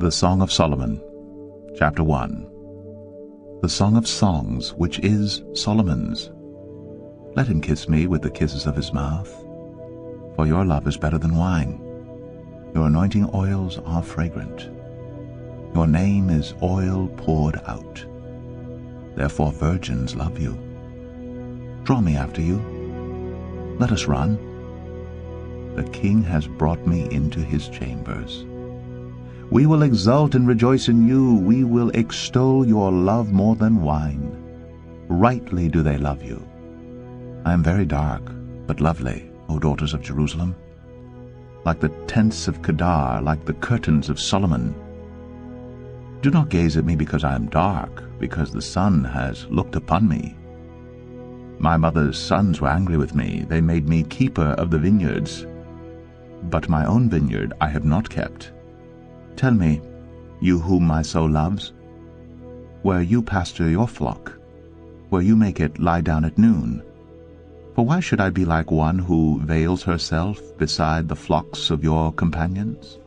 The Song of Solomon, Chapter 1. The Song of Songs, which is Solomon's. Let him kiss me with the kisses of his mouth, for your love is better than wine. Your anointing oils are fragrant. Your name is oil poured out. Therefore virgins love you. Draw me after you. Let us run. The king has brought me into his chambers. We will exult and rejoice in you. We will extol your love more than wine. Rightly do they love you. I am very dark, but lovely, O daughters of Jerusalem. Like the tents of Kedar, like the curtains of Solomon. Do not gaze at me because I am dark, because the sun has looked upon me. My mother's sons were angry with me. They made me keeper of the vineyards. But my own vineyard I have not kept. Tell me, you whom my soul loves, where you pasture your flock, where you make it lie down at noon. For why should I be like one who veils herself beside the flocks of your companions?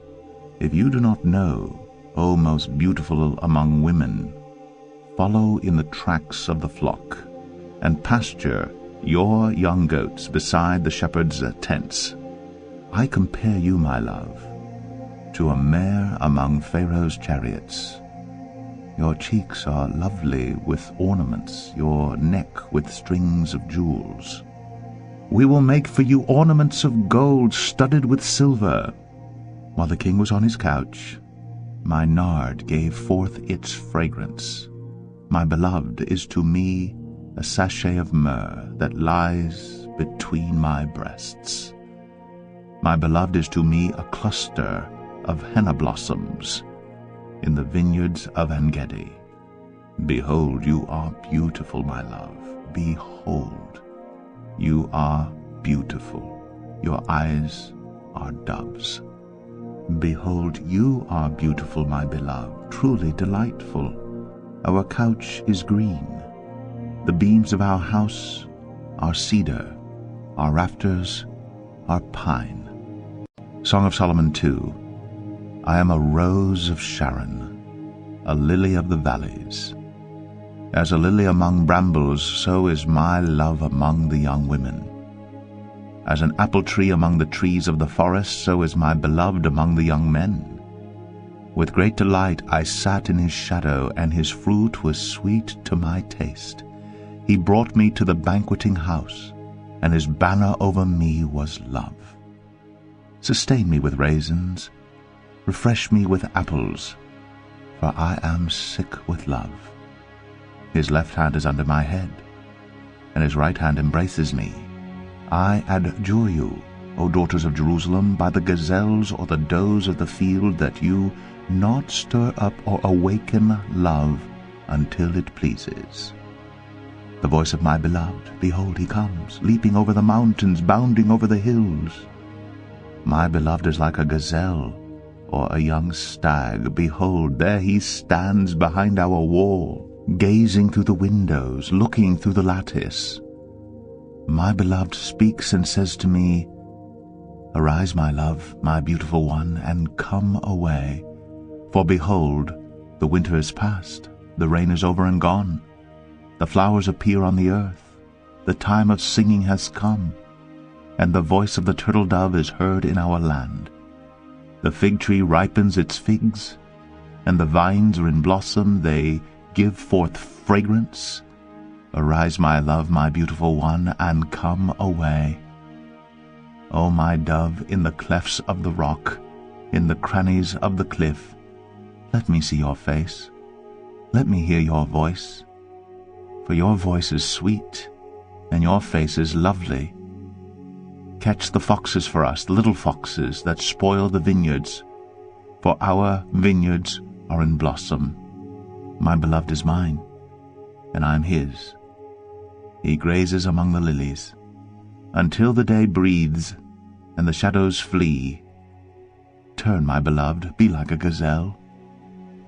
If you do not know, O most beautiful among women, follow in the tracks of the flock, and pasture your young goats beside the shepherds' tents. I compare you, my love, to a mare among Pharaoh's chariots. Your cheeks are lovely with ornaments, your neck with strings of jewels. We will make for you ornaments of gold studded with silver. While the king was on his couch, my nard gave forth its fragrance. My beloved is to me a sachet of myrrh that lies between my breasts. My beloved is to me a cluster of henna blossoms in the vineyards of En-gedi. Behold, you are beautiful, my love. Behold, you are beautiful. Your eyes are doves. Behold, you are beautiful, my beloved, truly delightful. Our couch is green. The beams of our house are cedar. Our rafters are pine. Song of Solomon 2. I am a rose of Sharon, a lily of the valleys. As a lily among brambles, so is my love among the young women. As an apple tree among the trees of the forest, so is my beloved among the young men. With great delight I sat in his shadow, and his fruit was sweet to my taste. He brought me to the banqueting house, and his banner over me was love. Sustain me with raisins, refresh me with apples, for I am sick with love. His left hand is under my head, and his right hand embraces me. I adjure you, O daughters of Jerusalem, by the gazelles or the does of the field, that you not stir up or awaken love until it pleases. The voice of my beloved, behold, he comes, leaping over the mountains, bounding over the hills. My beloved is like a gazelle or a young stag. Behold, there he stands behind our wall, gazing through the windows, looking through the lattice. My beloved speaks and says to me, Arise, my love, my beautiful one, and come away. For behold, the winter is past, the rain is over and gone. The flowers appear on the earth, the time of singing has come, and the voice of the turtle dove is heard in our land. The fig tree ripens its figs, and the vines are in blossom, they give forth fragrance. Arise, my love, my beautiful one, and come away. O my dove, in the clefts of the rock, in the crannies of the cliff, let me see your face, let me hear your voice, for your voice is sweet, and your face is lovely. Catch the foxes for us, the little foxes that spoil the vineyards, for our vineyards are in blossom. My beloved is mine, and I am his. He grazes among the lilies, until the day breathes and the shadows flee. Turn, my beloved, be like a gazelle,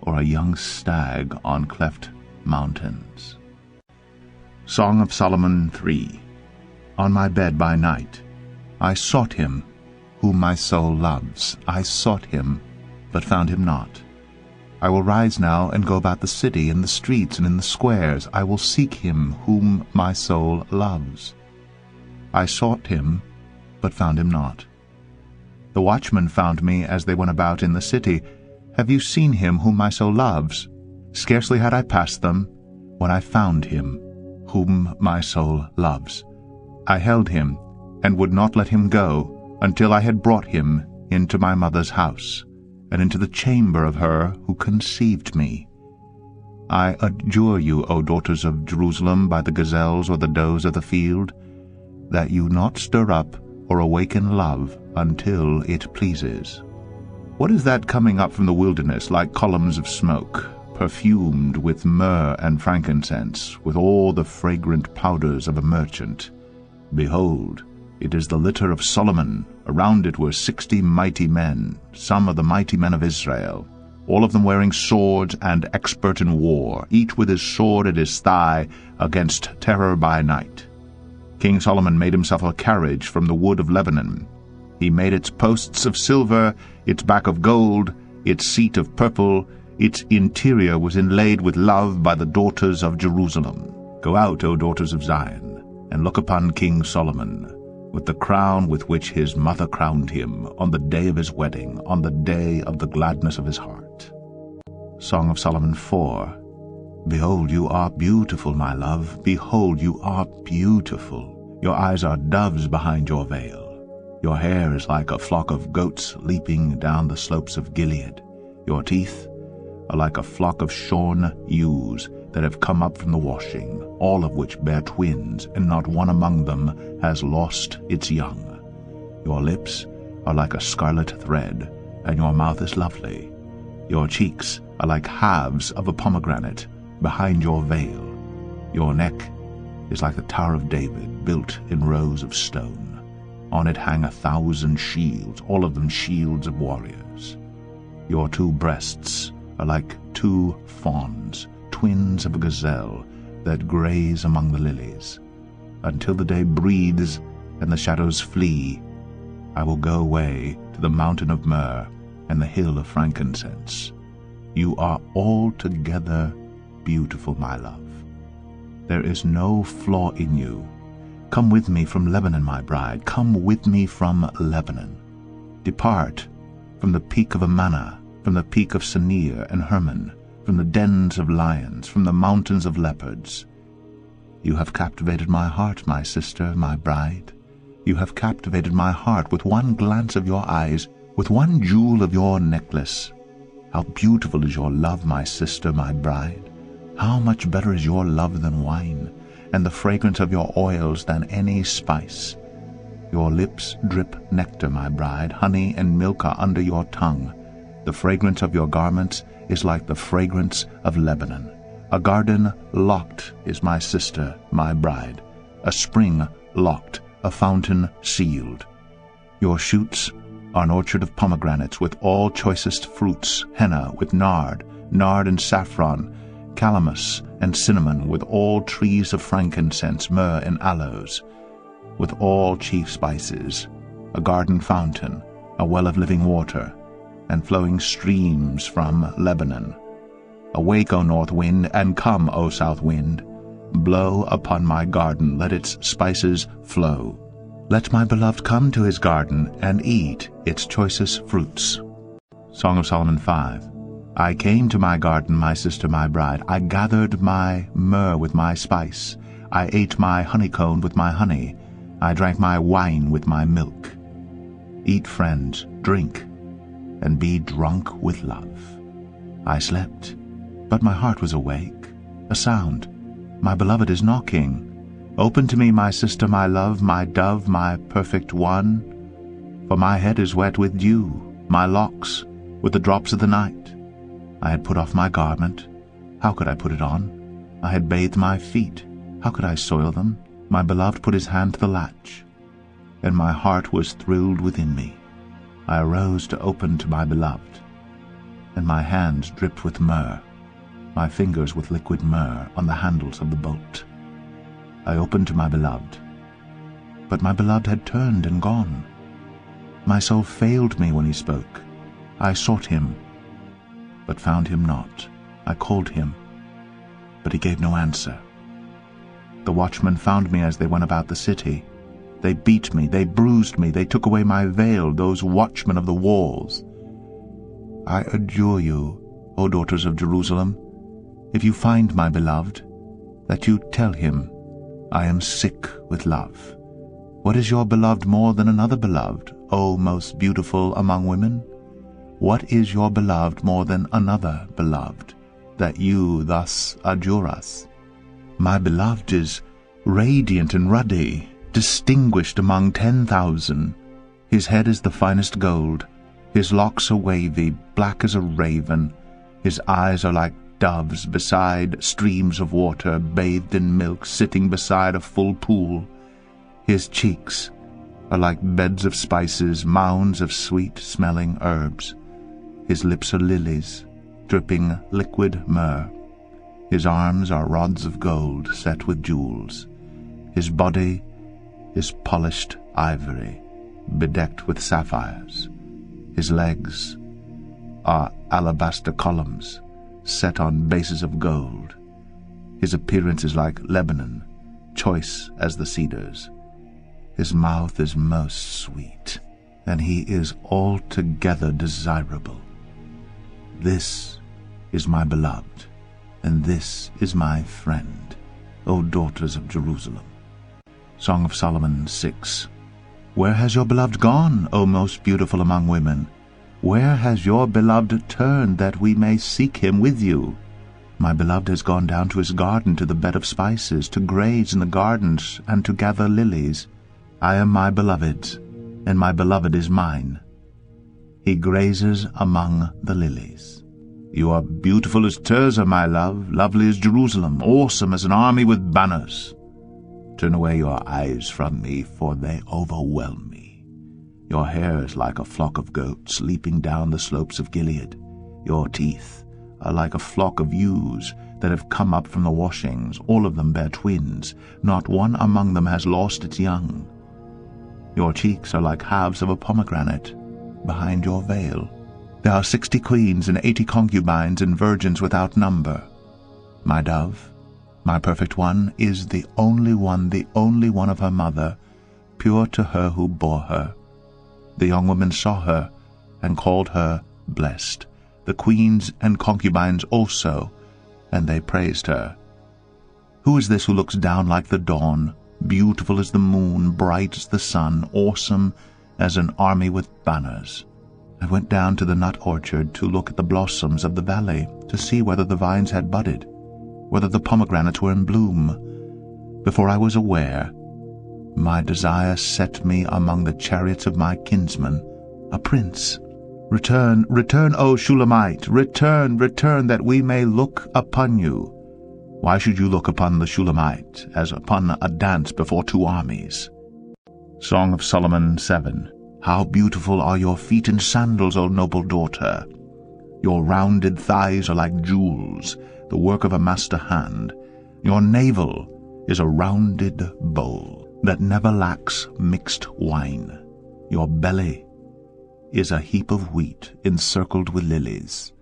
or a young stag on cleft mountains. Song of Solomon 3. On my bed by night I sought him, whom my soul loves. I sought him, but found him not. I will rise now and go about the city, in the streets and in the squares. I will seek him whom my soul loves. I sought him, but found him not. The watchmen found me as they went about in the city. Have you seen him whom my soul loves? Scarcely had I passed them, when I found him whom my soul loves. I held him, and would not let him go, until I had brought him into my mother's house, and into the chamber of her who conceived me. I adjure you, O daughters of Jerusalem, by the gazelles or the does of the field, that you not stir up or awaken love until it pleases. What is that coming up from the wilderness like columns of smoke, perfumed with myrrh and frankincense, with all the fragrant powders of a merchant? Behold, it is the litter of Solomon. Around it were 60 mighty men, some of the mighty men of Israel, all of them wearing swords and expert in war, each with his sword at his thigh, against terror by night. King Solomon made himself a carriage from the wood of Lebanon. He made its posts of silver, its back of gold, its seat of purple. Its interior was inlaid with love by the daughters of Jerusalem. Go out, O daughters of Zion, and look upon King Solomon, with the crown with which his mother crowned him, on the day of his wedding, on the day of the gladness of his heart. Song of Solomon 4. Behold, you are beautiful, my love. Behold, you are beautiful. Your eyes are doves behind your veil. Your hair is like a flock of goats leaping down the slopes of Gilead. Your teeth are like a flock of shorn ewes that have come up from the washing, all of which bear twins, and not one among them has lost its young. Your lips are like a scarlet thread, and your mouth is lovely. Your cheeks are like halves of a pomegranate behind your veil. Your neck is like the Tower of David, built in rows of stone. On it hang 1,000 shields, all of them shields of warriors. Your 2 breasts are like 2 fawns, twins of a gazelle, that graze among the lilies. Until the day breathes and the shadows flee, I will go away to the mountain of myrrh and the hill of frankincense. You are altogether beautiful, my love. There is no flaw in you. Come with me from Lebanon, my bride. Come with me from Lebanon. Depart from the peak of Amana, from the peak of Senir and Hermon, from the dens of lions, from the mountains of leopards. You have captivated my heart, my sister, my bride. You have captivated my heart with one glance of your eyes, with one jewel of your necklace. How beautiful is your love, my sister, my bride. How much better is your love than wine, and the fragrance of your oils than any spice. Your lips drip nectar, my bride. Honey and milk are under your tongue. The fragrance of your garments is like the fragrance of Lebanon. A garden locked is my sister, my bride. A spring locked, a fountain sealed. Your shoots are an orchard of pomegranates with all choicest fruits, henna with nard and saffron, calamus and cinnamon, with all trees of frankincense, myrrh and aloes, with all chief spices, a garden fountain, a well of living water, and flowing streams from Lebanon. Awake, O north wind, and come, O south wind. Blow upon my garden, let its spices flow. Let my beloved come to his garden, and eat its choicest fruits. Song of Solomon 5. I came to my garden, my sister, my bride. I gathered my myrrh with my spice. I ate my honeycomb with my honey. I drank my wine with my milk. Eat, friends, drink, and be drunk with love. I slept, but my heart was awake. A sound. My beloved is knocking. Open to me, my sister, my love, my dove, my perfect one. For my head is wet with dew, my locks with the drops of the night. I had put off my garment. How could I put it on? I had bathed my feet. How could I soil them? My beloved put his hand to the latch, and my heart was thrilled within me. I arose to open to my beloved, and my hands dripped with myrrh, my fingers with liquid myrrh on the handles of the bolt. I opened to my beloved, but my beloved had turned and gone. My soul failed me when he spoke. I sought him, but found him not. I called him, but he gave no answer. The watchmen found me as they went about the city. They beat me, they bruised me, they took away my veil, those watchmen of the walls. I adjure you, O daughters of Jerusalem, if you find my beloved, that you tell him, I am sick with love. What is your beloved more than another beloved, O most beautiful among women? What is your beloved more than another beloved, that you thus adjure us? My beloved is radiant and ruddy, distinguished among 10,000. His head is the finest gold, his locks are wavy, black as a raven. His eyes are like doves beside streams of water, bathed in milk, sitting beside a full pool. His cheeks are like beds of spices, mounds of sweet-smelling herbs. His lips are lilies, dripping liquid myrrh. His arms are rods of gold set with jewels. His body is polished ivory, bedecked with sapphires. His legs are alabaster columns set on bases of gold. His appearance is like Lebanon, choice as the cedars. His mouth is most sweet, and he is altogether desirable. This is my beloved, and this is my friend, O daughters of Jerusalem. Song of Solomon 6. Where has your beloved gone, O most beautiful among women? Where has your beloved turned, that we may seek him with you? My beloved has gone down to his garden, to the bed of spices, to graze in the gardens, and to gather lilies. I am my beloved's, and my beloved is mine. He grazes among the lilies. You are beautiful as Tirzah, my love, lovely as Jerusalem, awesome as an army with banners. Turn away your eyes from me, for they overwhelm me. Your hair is like a flock of goats leaping down the slopes of Gilead. Your teeth are like a flock of ewes that have come up from the washings. All of them bear twins. Not one among them has lost its young. Your cheeks are like halves of a pomegranate behind your veil. There are 60 queens and 80 concubines and virgins without number. My dove, my perfect one, is the only one of her mother, pure to her who bore her. The young women saw her and called her blessed, the queens and concubines also, and they praised her. Who is this who looks down like the dawn, beautiful as the moon, bright as the sun, awesome as an army with banners? I went down to the nut orchard to look at the blossoms of the valley, to see whether the vines had budded, whether the pomegranates were in bloom. Before I was aware, my desire set me among the chariots of my kinsman, a prince. Return, return, O Shulamite, return, return, that we may look upon you. Why should you look upon the Shulamite as upon a dance before two armies? Song of Solomon 7. How beautiful are your feet in sandals, O noble daughter! Your rounded thighs are like jewels, the work of a master hand. Your navel is a rounded bowl that never lacks mixed wine. Your belly is a heap of wheat encircled with lilies.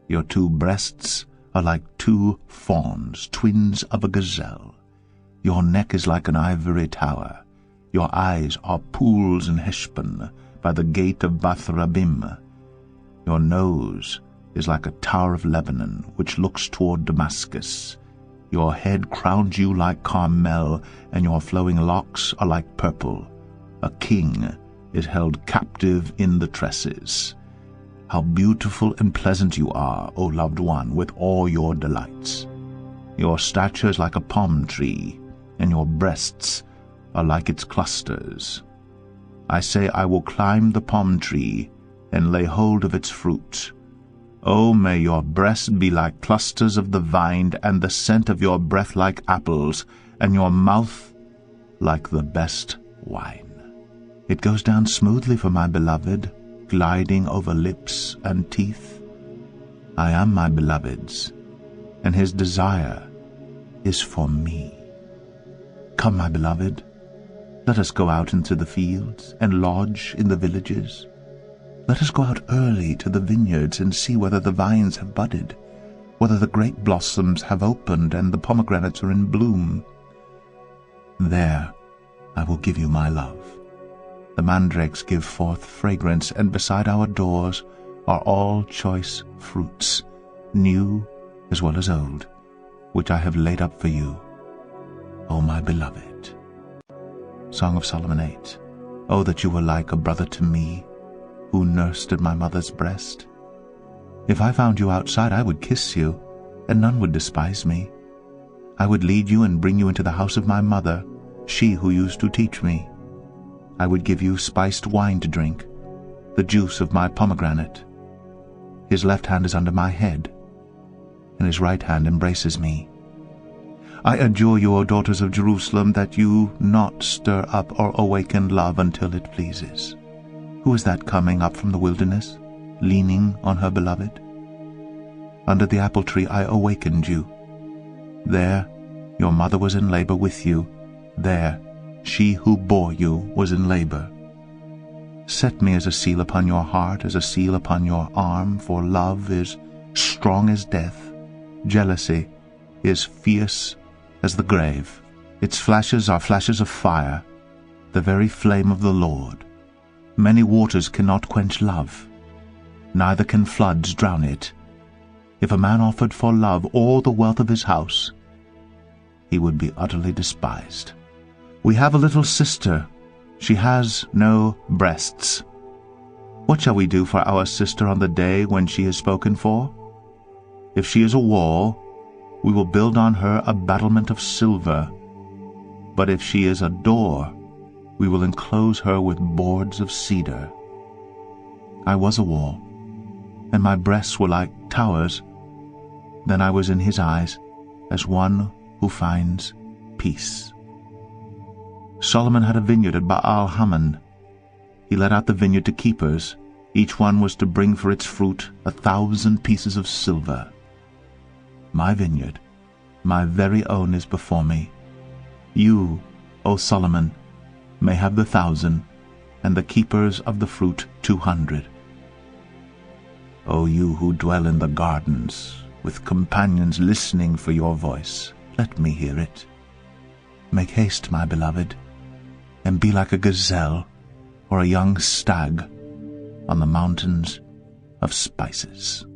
Your two breasts are like two fawns, twins of a gazelle. Your neck is like an ivory tower. Your eyes are pools in Heshbon, by the gate of Bath-rabbim. Your nose is like a tower of Lebanon, which looks toward Damascus. Your head crowns you like Carmel, and your flowing locks are like purple. A king is held captive in the tresses. How beautiful and pleasant you are, O loved one, with all your delights. Your stature is like a palm tree, and your breasts are like its clusters. I say, I will climb the palm tree and lay hold of its fruit. Oh, may your breasts be like clusters of the vine, and the scent of your breath like apples, and your mouth like the best wine. It goes down smoothly for my beloved, gliding over lips and teeth. I am my beloved's, and his desire is for me. Come, my beloved, let us go out into the fields and lodge in the villages. Let us go out early to the vineyards and see whether the vines have budded, whether the grape blossoms have opened and the pomegranates are in bloom. There I will give you my love. The mandrakes give forth fragrance, and beside our doors are all choice fruits, new as well as old, which I have laid up for you, O my beloved. Song of Solomon 8. Oh, that you were like a brother to me, who nursed at my mother's breast. If I found you outside, I would kiss you, and none would despise me. I would lead you and bring you into the house of my mother, she who used to teach me. I would give you spiced wine to drink, the juice of my pomegranate. His left hand is under my head, and his right hand embraces me. I adjure you, O daughters of Jerusalem, that you not stir up or awaken love until it pleases. Who is that coming up from the wilderness, leaning on her beloved? Under the apple tree I awakened you. There your mother was in labor with you. There she who bore you was in labor. Set me as a seal upon your heart, as a seal upon your arm, for love is strong as death. Jealousy is fierce as the grave. Its flashes are flashes of fire, the very flame of the Lord. Many waters cannot quench love, neither can floods drown it. If a man offered for love all the wealth of his house, he would be utterly despised. We have a little sister. She has no breasts. What shall we do for our sister on the day when she is spoken for? If she is a wall, we will build on her a battlement of silver. But if she is a door, we will enclose her with boards of cedar. I was a wall, and my breasts were like towers. Then I was in his eyes as one who finds peace. Solomon had a vineyard at Baal-Hamon. He let out the vineyard to keepers. Each one was to bring for its fruit 1,000 pieces of silver. My vineyard, my very own, is before me. You, O Solomon, may have the 1,000, and the keepers of the fruit 200. O you who dwell in the gardens, with companions listening for your voice, let me hear it. Make haste, my beloved, and be like a gazelle or a young stag on the mountains of spices.